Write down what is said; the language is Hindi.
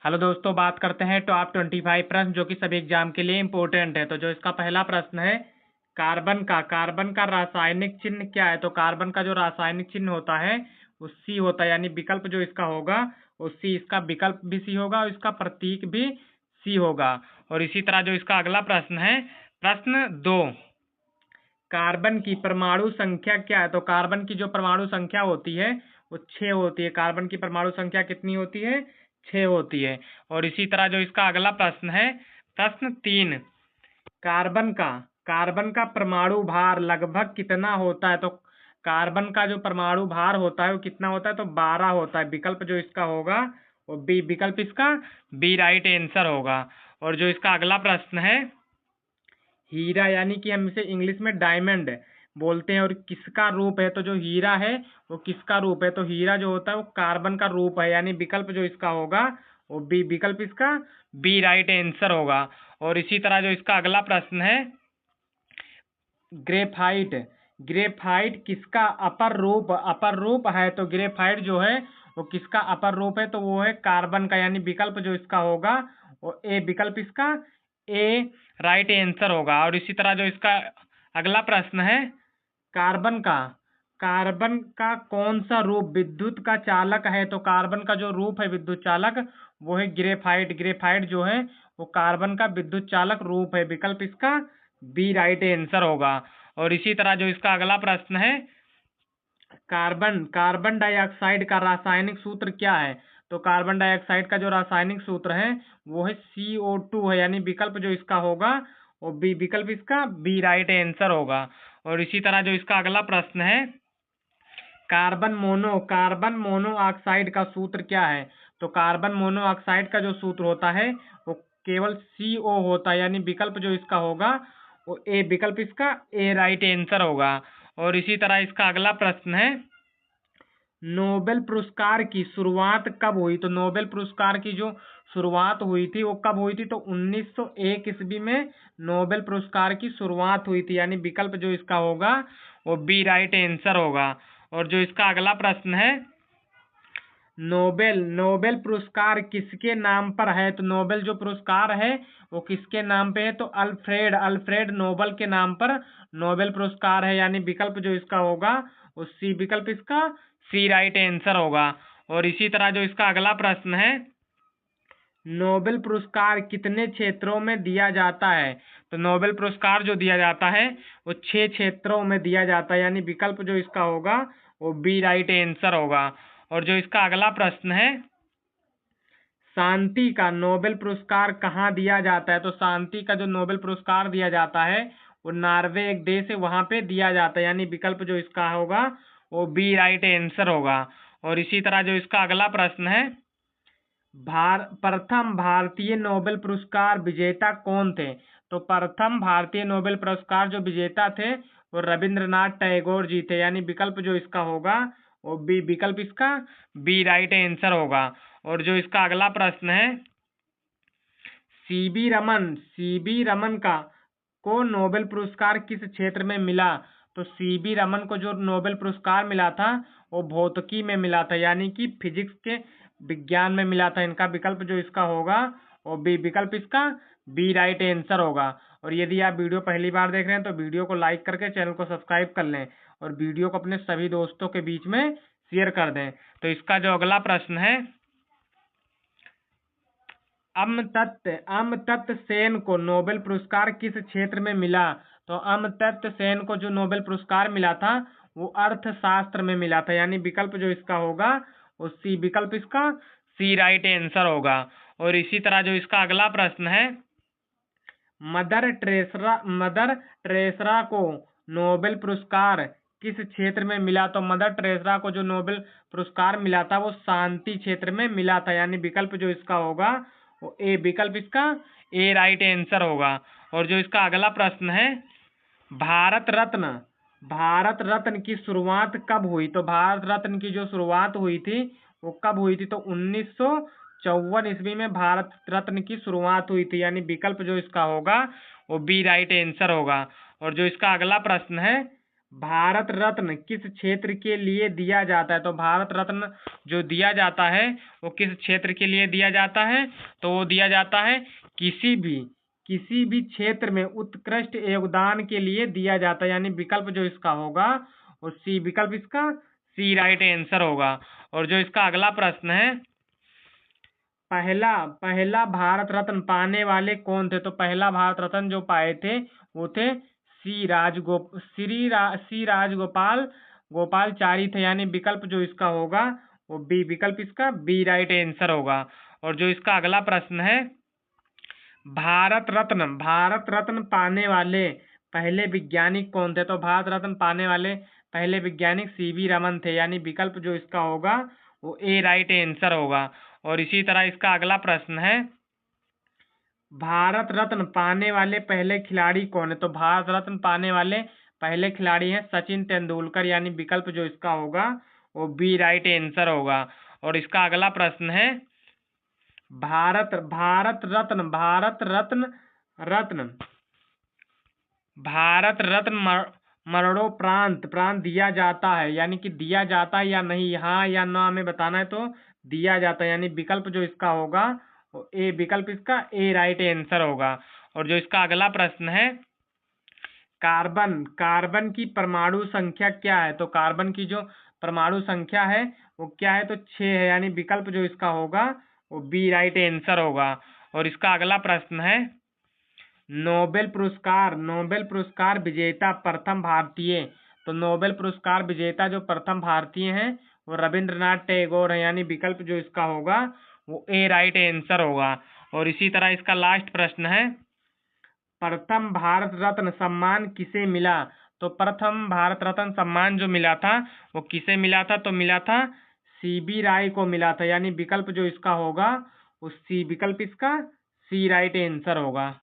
हेलो दोस्तों, बात करते हैं टॉप 25 प्रश्न जो कि सभी एग्जाम के लिए इम्पोर्टेंट है। तो जो इसका पहला प्रश्न है, कार्बन का रासायनिक चिन्ह क्या है? तो कार्बन का जो रासायनिक चिन्ह होता है वो सी होता है, यानी विकल्प जो इसका होगा वो सी। इसका विकल्प भी सी होगा और इसका प्रतीक भी सी होगा। और इसी तरह जो इसका अगला प्रश्न है, प्रश्न 2, कार्बन की परमाणु संख्या क्या है? तो कार्बन की जो परमाणु संख्या होती है वो 6 होती है। कार्बन की परमाणु संख्या कितनी होती है? 6 होती है। और इसी तरह जो इसका अगला प्रश्न है, प्रश्न 3, कार्बन का परमाणु भार लगभग कितना होता है? तो कार्बन का जो परमाणु भार होता है वो कितना होता है? तो 12 होता है। विकल्प जो इसका होगा वो बी, विकल्प इसका बी राइट आंसर होगा। और जो इसका अगला प्रश्न है, हीरा यानी कि हम इसे इंग्लिश में डायमंड बोलते हैं, और किसका रूप है? तो जो हीरा है वो किसका रूप है? तो हीरा जो होता है वो कार्बन का रूप है, यानी विकल्प जो इसका होगा वो बी, विकल्प इसका बी राइट आंसर होगा। और इसी तरह जो इसका अगला प्रश्न है, ग्रेफाइट किसका अपर रूप है? तो ग्रेफाइट जो है वो किसका अपर रूप है? तो वो है कार्बन का, यानी विकल्प जो इसका होगा वो ए, विकल्प इसका ए राइट आंसर होगा। और इसी तरह जो इसका अगला प्रश्न है, कार्बन का कौन सा रूप विद्युत का चालक है? तो कार्बन का जो रूप है विद्युत चालक वो है ग्रेफाइट जो है वो कार्बन का विद्युत चालक रूप है। विकल्प इसका बी राइट आंसर होगा। और इसी तरह जो इसका अगला प्रश्न है, कार्बन डाइऑक्साइड का रासायनिक सूत्र क्या है? तो कार्बन डाइऑक्साइड का जो रासायनिक सूत्र है वो है CO2 है, यानी विकल्प जो इसका होगा वो बी, विकल्प इसका बी राइट आंसर होगा। और इसी तरह जो इसका अगला प्रश्न है, कार्बन मोनोऑक्साइड का सूत्र क्या है? तो कार्बन मोनोऑक्साइड का जो सूत्र होता है वो केवल CO होता है, यानी विकल्प जो इसका होगा वो ए, विकल्प इसका ए राइट आंसर होगा। और इसी तरह इसका अगला प्रश्न है, नोबेल पुरस्कार की शुरुआत कब हुई? तो नोबेल पुरस्कार की जो शुरुआत हुई थी वो कब हुई थी? तो 1901 ईस्वी में नोबेल पुरस्कार की शुरुआत हुई थी, यानी विकल्प जो इसका होगा वो बी राइट आंसर होगा। और जो इसका अगला प्रश्न है, नोबेल पुरस्कार किसके नाम पर है? तो नोबेल जो पुरस्कार है वो किसके नाम पे है? तो अल्फ्रेड नोबेल के नाम पर नोबेल पुरस्कार है, यानी विकल्प जो इसका होगा वो सी, विकल्प इसका सी राइट आंसर होगा। और इसी तरह जो इसका अगला प्रश्न है, नोबेल पुरस्कार कितने क्षेत्रों में दिया जाता है? तो नोबेल पुरस्कार जो दिया जाता है वो 6 क्षेत्रों में दिया जाता है, यानी विकल्प जो इसका होगा वो बी राइट आंसर होगा। और जो इसका अगला प्रश्न है, शांति का नोबेल पुरस्कार कहाँ दिया जाता है? तो शांति का जो नोबेल पुरस्कार दिया जाता है वो नॉर्वे एक देश है, वहां पे दिया जाता है, यानी विकल्प जो इसका होगा वो बी राइट आंसर होगा। और इसी तरह जो इसका अगला प्रश्न है, प्रथम भारतीय नोबेल पुरस्कार विजेता कौन थे? तो प्रथम भारतीय नोबेल पुरस्कार जो विजेता थे वो रविंद्रनाथ टैगोर जी थे, यानी विकल्प जो इसका होगा वो बी, विकल्प इसका बी राइट आंसर होगा। और जो इसका अगला प्रश्न है, सीबी रमन को नोबेल पुरस्कार किस क्षेत्र में मिला? तो सीबी रमन को जो नोबेल पुरस्कार मिला था वो भौतिकी में मिला था, यानी कि फिजिक्स के विज्ञान में मिला था। इनका विकल्प जो इसका होगा वो बी, विकल्प इसका बी राइट आंसर होगा। और यदि आप वीडियो पहली बार देख रहे हैं तो वीडियो को लाइक करके चैनल को सब्सक्राइब कर लें और वीडियो को अपने सभी दोस्तों के बीच में शेयर कर दें। तो इसका जो अगला प्रश्न है, अमर्त्य सेन को नोबेल पुरस्कार किस क्षेत्र में मिला? तो अमर्त्य सेन को जो नोबेल पुरस्कार मिला था वो अर्थशास्त्र में मिला था, यानी विकल्प जो इसका होगा वो सी, विकल्प इसका सी राइट आंसर होगा। और इसी तरह जो इसका अगला प्रश्न है, मदर टेरेसा को नोबेल पुरस्कार किस क्षेत्र में मिला? तो मदर टेरेसा को जो नोबेल पुरस्कार मिला था वो शांति क्षेत्र में मिला था, यानी विकल्प जो इसका होगा वो ए, विकल्प इसका ए राइट आंसर होगा। और जो इसका अगला प्रश्न है, भारत रत्न की शुरुआत कब हुई? तो भारत रत्न की जो शुरुआत हुई थी वो कब हुई थी? तो 1954 ईस्वी में भारत रत्न की शुरुआत हुई थी, यानी विकल्प जो इसका होगा वो बी राइट आंसर होगा। और जो इसका अगला प्रश्न है, भारत रत्न किस क्षेत्र के लिए दिया जाता है? तो भारत रत्न जो दिया जाता है वो किस क्षेत्र के लिए दिया जाता है? तो वो दिया जाता है किसी भी क्षेत्र में उत्कृष्ट योगदान के लिए दिया जाता है, यानी विकल्प जो इसका होगा वो सी विकल्प, इसका सी राइट आंसर होगा। और जो इसका अगला प्रश्न है, पहला भारत रत्न पाने वाले कौन थे? तो पहला भारत रत्न जो पाए थे वो थे सी राजगोपालचारी थे, यानी विकल्प जो इसका होगा वो बी विकल्प, इसका बी राइट आंसर होगा। और जो इसका अगला प्रश्न है, भारत रत्न पाने वाले पहले वैज्ञानिक कौन थे? तो भारत रत्न पाने वाले पहले वैज्ञानिक सीवी रमन थे, यानी विकल्प जो इसका होगा वो ए राइट आंसर होगा। और इसी तरह इसका अगला प्रश्न है, भारत रत्न पाने वाले पहले खिलाड़ी कौन है? तो भारत रत्न पाने वाले पहले खिलाड़ी हैं सचिन तेंदुलकर, यानी विकल्प जो इसका होगा वो बी राइट आंसर होगा। और इसका अगला प्रश्न है, भारत रत्न मरणोपरांत दिया जाता है, यानी कि दिया जाता है या नहीं, हाँ या ना हमें बताना है। तो दिया जाता है, यानी विकल्प जो इसका होगा वो ए विकल्प, इसका ए राइट आंसर होगा। और जो इसका अगला प्रश्न है, कार्बन की परमाणु संख्या क्या है? तो कार्बन की जो परमाणु संख्या है वो क्या है? तो 6 है, यानी विकल्प जो इसका होगा वो बी राइट आंसर होगा। और इसका अगला प्रश्न है, नोबेल पुरस्कार विजेता प्रथम भारतीय। तो नोबेल पुरस्कार विजेता जो प्रथम भारतीय हैं वो रविंद्रनाथ टैगोर है, यानी विकल्प जो इसका होगा वो ए राइट आंसर होगा। और इसी तरह इसका लास्ट प्रश्न है, प्रथम भारत रत्न सम्मान किसे मिला? तो प्रथम भारत रत्न सम्मान जो मिला था वो किसे मिला था? तो मिला था सीबी राय को मिला था, यानी विकल्प जो इसका होगा वो सी विकल्प, इसका सी राइट आंसर होगा।